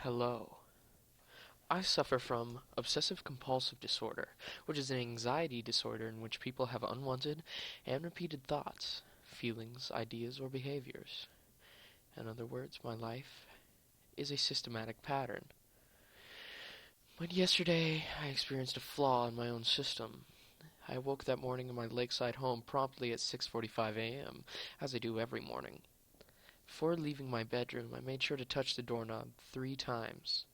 Hello. I suffer from obsessive-compulsive disorder, which is an anxiety disorder in which people have unwanted and repeated thoughts, feelings, ideas, or behaviors. In other words, my life is a systematic pattern. But yesterday, I experienced a flaw in my own system. I awoke that morning in my lakeside home promptly at 6:45 a.m., as I do every morning. Before leaving my bedroom, I made sure to touch the doorknob 3 times.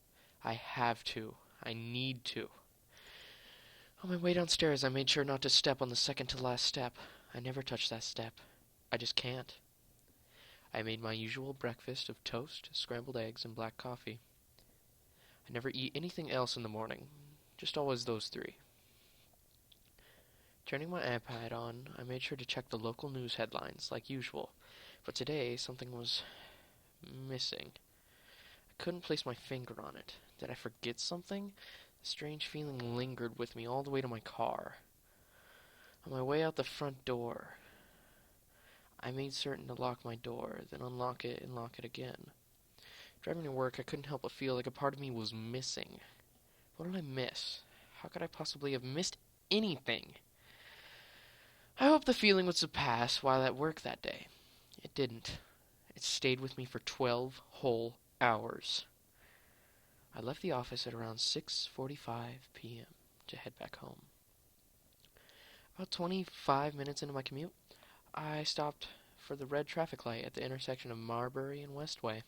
I have to. I need to. On my way downstairs, I made sure not to step on the second to last step. I never touch that step. I just can't. I made my usual breakfast of toast, scrambled eggs, and black coffee. I never eat anything else in the morning, just always those 3. Turning my iPad on, I made sure to check the local news headlines, like usual. But today, something was missing. I couldn't place my finger on it. Did I forget something? A strange feeling lingered with me all the way to my car. On my way out the front door, I made certain to lock my door, then unlock it and lock it again. Driving to work, I couldn't help but feel like a part of me was missing. What did I miss? How could I possibly have missed anything? I hoped the feeling would surpass while at work that day. It didn't. It stayed with me for 12 whole hours. I left the office at around 6:45 p.m. to head back home. About 25 minutes into my commute, I stopped for the red traffic light at the intersection of Marbury and Westway.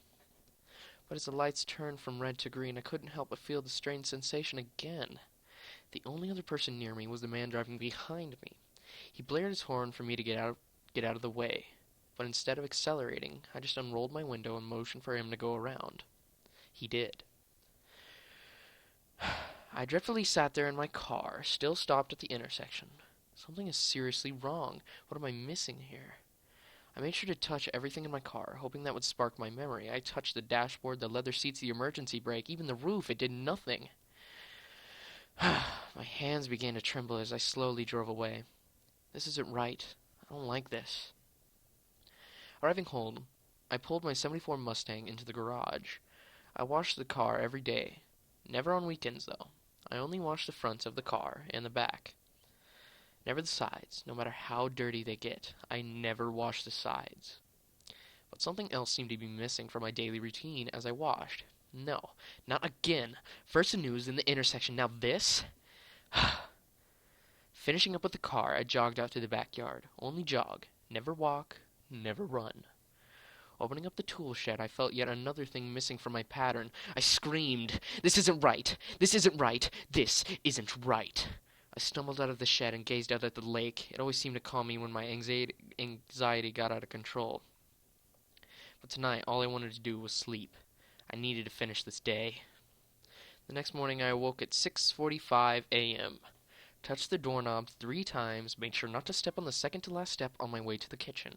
But as the lights turned from red to green, I couldn't help but feel the strange sensation again. The only other person near me was the man driving behind me. He blared his horn for me to get out of the way, but instead of accelerating, I just unrolled my window and motioned for him to go around. He did. I dreadfully sat there in my car, still stopped at the intersection. Something is seriously wrong. What am I missing here? I made sure to touch everything in my car, hoping that would spark my memory. I touched the dashboard, the leather seats, the emergency brake, even the roof. It did nothing. My hands began to tremble as I slowly drove away. This isn't right. I don't like this. Arriving home, I pulled my '74 Mustang into the garage. I washed the car every day. Never on weekends, though. I only wash the fronts of the car and the back. Never the sides, no matter how dirty they get. I never wash the sides. But something else seemed to be missing from my daily routine as I washed. No, not again. First the news, then the intersection, now this? Finishing up with the car, I jogged out to the backyard. Only jog. Never walk. Never run. Opening up the tool shed, I felt yet another thing missing from my pattern. I screamed, "This isn't right! This isn't right! This isn't right!" I stumbled out of the shed and gazed out at the lake. It always seemed to calm me when my anxiety got out of control. But tonight, all I wanted to do was sleep. I needed to finish this day. The next morning, I awoke at 6:45 a.m., touched the doorknob 3 times, made sure not to step on the second to last step on my way to the kitchen.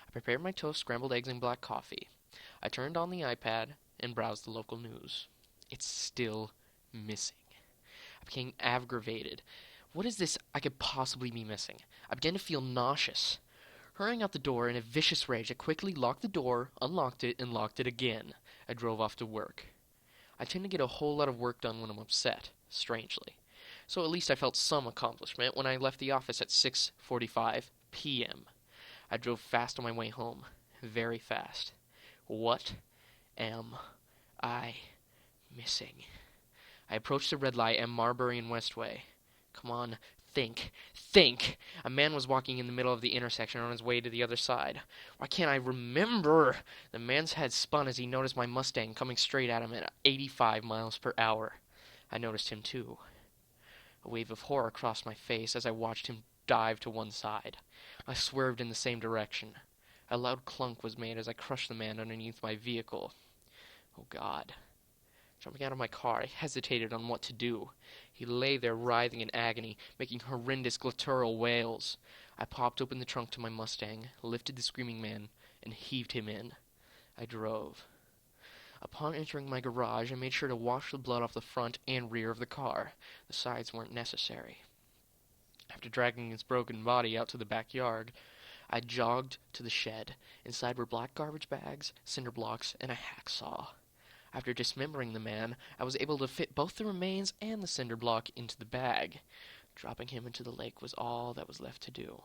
I prepared my toast, scrambled eggs, and black coffee. I turned on the iPad and browsed the local news. It's still missing. I became aggravated. What is this I could possibly be missing? I began to feel nauseous. Hurrying out the door in a vicious rage, I quickly locked the door, unlocked it, and locked it again. I drove off to work. I tend to get a whole lot of work done when I'm upset, strangely. So at least I felt some accomplishment when I left the office at 6:45 p.m. I drove fast on my way home. Very fast. What am I missing? I approached the red light at Marbury and Westway. Come on, think. Think! A man was walking in the middle of the intersection on his way to the other side. Why can't I remember? The man's head spun as he noticed my Mustang coming straight at him at 85 miles per hour. I noticed him too. A wave of horror crossed my face as I watched him dive to one side. I swerved in the same direction. A loud clunk was made as I crushed the man underneath my vehicle. Oh, God. Jumping out of my car, I hesitated on what to do. He lay there writhing in agony, making horrendous guttural wails. I popped open the trunk to my Mustang, lifted the screaming man, and heaved him in. I drove. Upon entering my garage, I made sure to wash the blood off the front and rear of the car. The sides weren't necessary. After dragging his broken body out to the backyard, I jogged to the shed. Inside were black garbage bags, cinder blocks, and a hacksaw. After dismembering the man, I was able to fit both the remains and the cinder block into the bag. Dropping him into the lake was all that was left to do.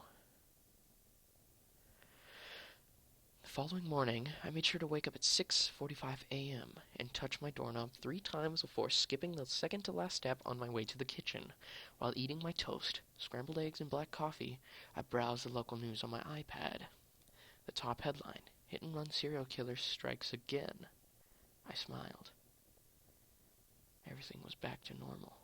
The following morning, I made sure to wake up at 6:45 a.m. and touch my doorknob 3 times before skipping the second-to-last step on my way to the kitchen. While eating my toast, scrambled eggs, and black coffee, I browsed the local news on my iPad. The top headline, "Hit-and-run serial killer strikes again." I smiled. Everything was back to normal.